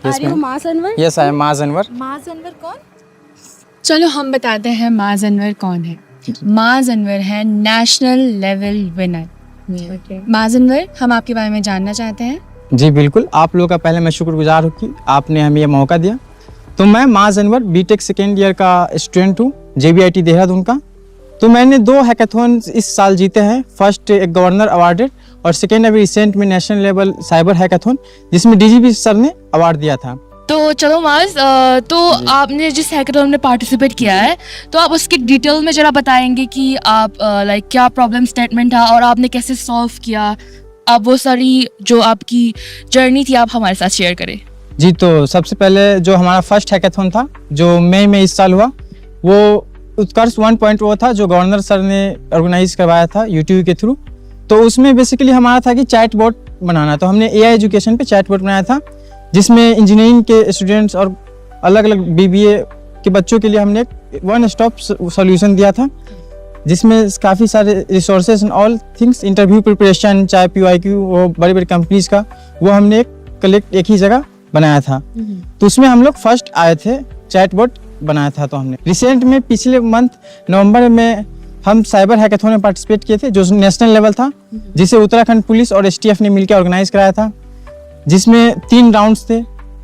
Are you Maaz Anwar? Yes, I am Maaz Anwar. माज अनवर कौन? चलो हम बताते हैं माज अनवर कौन है। माज अनवर है नेशनल लेवल विनर। माज अनवर, हम आपके बारे में जानना चाहते हैं। जी बिल्कुल, आप लोगों का पहले मैं शुक्रगुजार हूँ कि आपने हमें ये मौका दिया। तो मैं माज अनवर बीटेक सेकेंड ईयर का स्टूडेंट हूँ, JBIT देहरादून का। तो मैंने 2 हैकाथॉन इस साल जीते हैं। फर्स्ट एक गवर्नर अवार्डेड और सेकेंड अभी रिसेंट में नेशनल लेवल साइबर हैकाथॉन, जिसमें DGP सर ने अवार्ड दिया था। तो चलो माज, तो आपने जिस हैकाथॉन में पार्टिसिपेट किया है, तो आप उसकी डिटेल में जरा बताएंगे कि आप लाइक क्या प्रॉब्लम स्टेटमेंट था और आपने कैसे सॉल्व किया। आप वो सारी जो आपकी जर्नी थी आप हमारे साथ शेयर करें। जी, तो सबसे पहले जो हमारा फर्स्ट हैकाथॉन था जो मई में इस साल हुआ, वो उत्कर्ष 1.0 था जो गवर्नर सर ने ऑर्गेनाइज करवाया था YouTube के थ्रू। तो उसमें बेसिकली हमारा था कि चैट बोट बनाना। तो हमने AI एजुकेशन पे चैट बोट बनाया था, जिसमें इंजीनियरिंग के स्टूडेंट्स और अलग अलग BBA के बच्चों के लिए हमने एक वन स्टॉप सॉल्यूशन दिया था, जिसमें काफ़ी सारे resources and all things, interview preparation, चाहे PYQ, वो बड़ी बड़ी कंपनीज का, वो हमने कलेक्ट एक ही जगह बनाया था। तो उसमें हम लोग फर्स्ट आए थे, चैटबॉट बनाया था। तो हमने रिसेंट में पिछले मंथ नवंबर में हम साइबर हैकाथॉन में पार्टिसिपेट किए थे, जो नेशनल लेवल था, जिसे उत्तराखंड पुलिस और STF ने मिलकर ऑर्गेनाइज कराया था, जिसमें 3 राउंड्स थे।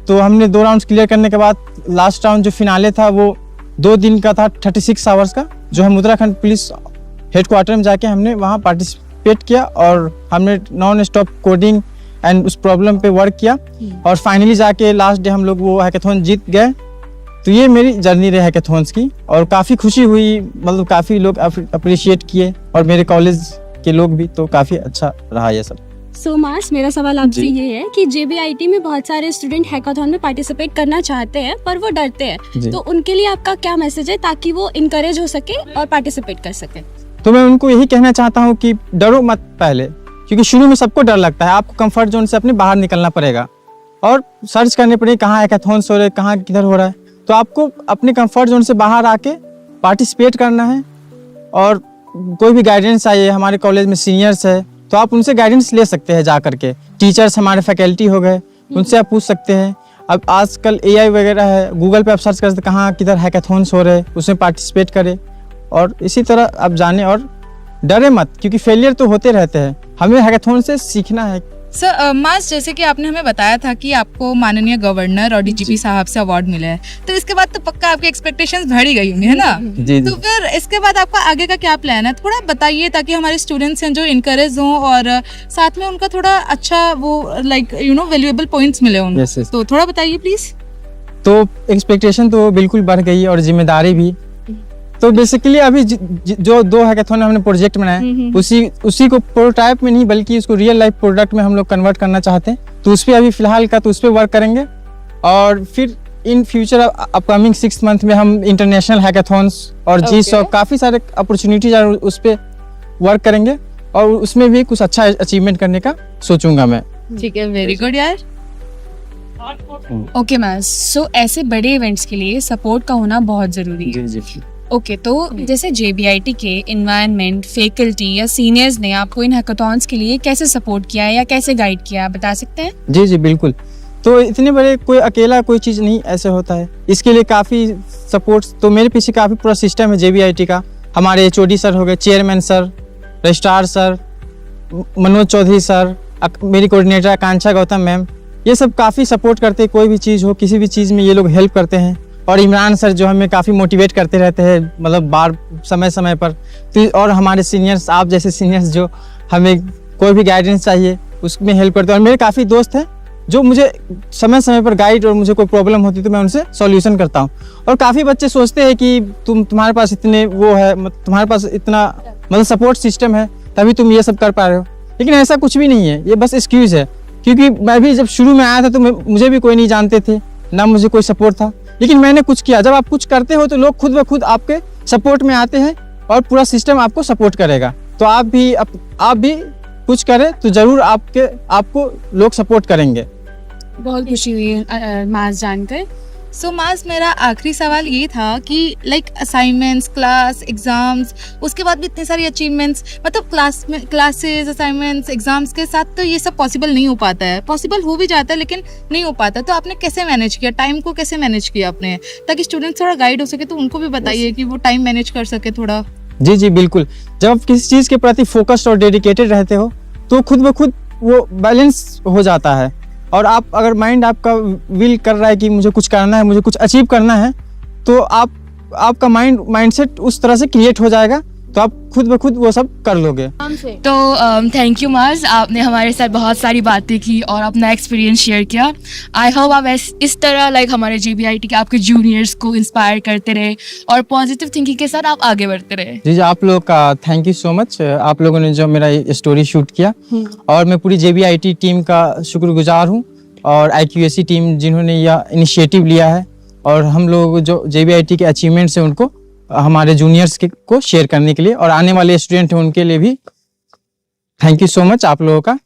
तो हमने 2 राउंड्स क्लियर करने के बाद लास्ट राउंड जो फिनाले था वो 2 दिन का था, 36 आवर्स का, जो हम उत्तराखंड पुलिस हेडक्वार्टर में जाके हमने वहाँ पार्टिसिपेट किया और हमने नॉन स्टॉप कोडिंग एंड उस प्रॉब्लम पे वर्क किया और फाइनली जाके लास्ट डे हम लोग वो हैकाथॉन जीत गए। तो ये मेरी जर्नी रही हैकाथॉन्स की और काफ़ी खुशी हुई, मतलब काफ़ी लोग अप्रिशिएट किए और मेरे कॉलेज के लोग भी। तो काफ़ी अच्छा रहा ये सब। सो मास, मेरा सवाल आपसे ये है कि JBIT में बहुत सारे स्टूडेंट हैकाथॉन में पार्टिसिपेट करना चाहते हैं पर वो डरते हैं, तो उनके लिए आपका क्या मैसेज है ताकि वो इनकरेज हो सके और पार्टिसिपेट कर सके? तो मैं उनको यही कहना चाहता हूँ कि डरो मत पहले, क्योंकि शुरू में सबको डर लगता है। आपको कंफर्ट जोन से अपने बाहर निकलना पड़ेगा और सर्च करने पड़ेगी कहाँ हैकाथॉन्स हो रहे हैं, कहाँ किधर हो रहा है। तो आपको अपने कंफर्ट जोन से बाहर आके पार्टिसिपेट करना है और कोई भी गाइडेंस चाहिए, हमारे कॉलेज में सीनियर्स है तो आप उनसे गाइडेंस ले सकते हैं जा करके। टीचर्स हमारे फैकल्टी हो गए, उनसे आप पूछ सकते हैं। अब आजकल AI वगैरह है, गूगल पे आप सर्च कर सकते हैं कहाँ किधर हैकाथॉन्स हो रहे हैं, उसमें पार्टिसिपेट करें और इसी तरह आप जाने और डरे मत, क्योंकि फेलियर तो होते रहते हैं। हमें हैकाथॉन से सीखना है। सर माज, जैसे कि आपने हमें बताया था कि आपको माननीय गवर्नर और DGP साहब से अवार्ड मिला है, तो इसके बाद तो पक्का आपकी एक्सपेक्टेशंस बढ़ ही गई होंगी, है ना? जी। तो फिर इसके बाद आपका आगे का क्या प्लान है, थोड़ा बताइए ताकि हमारे स्टूडेंट्स हैं जो इनकरेज हों और साथ में उनका थोड़ा अच्छा वो लाइक वैल्यूएबल पॉइंट्स मिले उनको। yes. तो थोड़ा बताइए प्लीज। तो एक्सपेक्टेशन तो बिल्कुल बढ़ गई और जिम्मेदारी भी। तो बेसिकली अभी जो 2 हैकाथॉन हमने प्रोजेक्ट बनाया, उसी को प्रोटोटाइप में नहीं बल्कि उसको रियल लाइफ प्रोडक्ट में हम लोग कन्वर्ट करना चाहते हैं। तो उस पर अभी फिलहाल का तो उस पर वर्क करेंगे और फिर इन फ्यूचर अपकमिंग 6 मंथ में हम इंटरनेशनल हैकाथॉन्स और G-SOC काफ़ी सारे अपॉर्चुनिटीज उस पर वर्क करेंगे और उसमें भी कुछ अच्छा अचीवमेंट करने का सोचूंगा मैं। ठीक है, वेरी गुड यार। ओके मैम, सो ऐसे बड़े इवेंट्स के लिए सपोर्ट का होना बहुत ज़रूरी है। ओके, तो जैसे JBIT के इन्वायरमेंट, फैकल्टी या सीनियर्स ने आपको इन हैकाथॉन्स के लिए कैसे सपोर्ट किया है या कैसे गाइड किया, आप बता सकते हैं? जी बिल्कुल। तो इतने बड़े कोई अकेला कोई चीज़ नहीं ऐसे होता है, इसके लिए काफ़ी सपोर्ट। तो मेरे पीछे काफ़ी पूरा सिस्टम है JBIT का। हमारे HOD सर हो गए, chairman sir, registrar sir, Manoj Chaudhary sir, मेरी कोऑर्डिनेटर आकांक्षा गौतम मैम, ये सब काफ़ी सपोर्ट करते हैं। कोई भी चीज़ हो, किसी भी चीज़ में ये लोग हेल्प करते हैं। और इमरान सर जो हमें काफ़ी मोटिवेट करते रहते हैं, मतलब बार समय पर। तो और हमारे सीनियर्स, आप जैसे सीनियर्स जो हमें कोई भी गाइडेंस चाहिए उसमें हेल्प करते हैं। और मेरे काफ़ी दोस्त हैं जो मुझे समय पर गाइड, और मुझे कोई प्रॉब्लम होती है तो मैं उनसे सॉल्यूशन करता हूँ। और काफ़ी बच्चे सोचते हैं कि तुम्हारे पास इतने वो है, तुम्हारे पास इतना मतलब सपोर्ट सिस्टम है तभी तुम ये सब कर पा रहे हो, लेकिन ऐसा कुछ भी नहीं है, ये बस एक्सक्यूज़ है। क्योंकि मैं भी जब शुरू में आया था तो मुझे भी कोई नहीं जानते थे, ना मुझे कोई सपोर्ट था, लेकिन मैंने कुछ किया। जब आप कुछ करते हो तो लोग खुद ब खुद आपके सपोर्ट में आते हैं और पूरा सिस्टम आपको सपोर्ट करेगा। तो आप भी कुछ करें तो ज़रूर आपको लोग सपोर्ट करेंगे। बहुत खुशी हुई मास जानकर। सो मास मेरा आखिरी सवाल ये था कि लाइक असाइनमेंट्स, क्लास, एग्जाम्स, उसके बाद भी इतने सारी अचीवमेंट्स, मतलब क्लासेस, असाइनमेंट्स, एग्जाम्स के साथ तो ये सब पॉसिबल नहीं हो पाता है। पॉसिबल हो भी जाता है लेकिन नहीं हो पाता। तो आपने कैसे मैनेज किया टाइम को, कैसे मैनेज किया आपने, ताकि स्टूडेंट्स थोड़ा गाइड हो सके? तो उनको भी बताइए कि वो टाइम मैनेज कर सके थोड़ा। जी जी बिल्कुल। जब आप किसी चीज़ के प्रति फोकस्ड और डेडिकेटेड रहते हो तो खुद ब खुद वो बैलेंस हो जाता है। और आप अगर माइंड आपका विल कर रहा है कि मुझे कुछ करना है, मुझे कुछ अचीव करना है, तो आपका माइंडसेट उस तरह से क्रिएट हो जाएगा, तो आप खुद ब खुद वो सब कर लोगे। तो थैंक यू माज, आपने हमारे साथ बहुत सारी बातें की और अपना एक्सपीरियंस शेयर किया। आई होप आप इस तरह लाइक हमारे JBIT के आपके जूनियर्स को इंस्पायर करते रहे और पॉजिटिव थिंकिंग के साथ आप आगे बढ़ते रहे। जी जी, आप लोग का थैंक यू सो मच। आप लोगों ने जो मेरा स्टोरी शूट किया, और मैं पूरी JBIT टीम का शुक्रगुजार हूँ, और IQAC टीम जिन्होंने यह इनिशिएटिव लिया है, और हम लोग जो JBIT के अचीवमेंट्स हैं उनको हमारे जूनियर्स को शेयर करने के लिए, और आने वाले स्टूडेंट हैं उनके लिए भी थैंक यू सो मच आप लोगों का।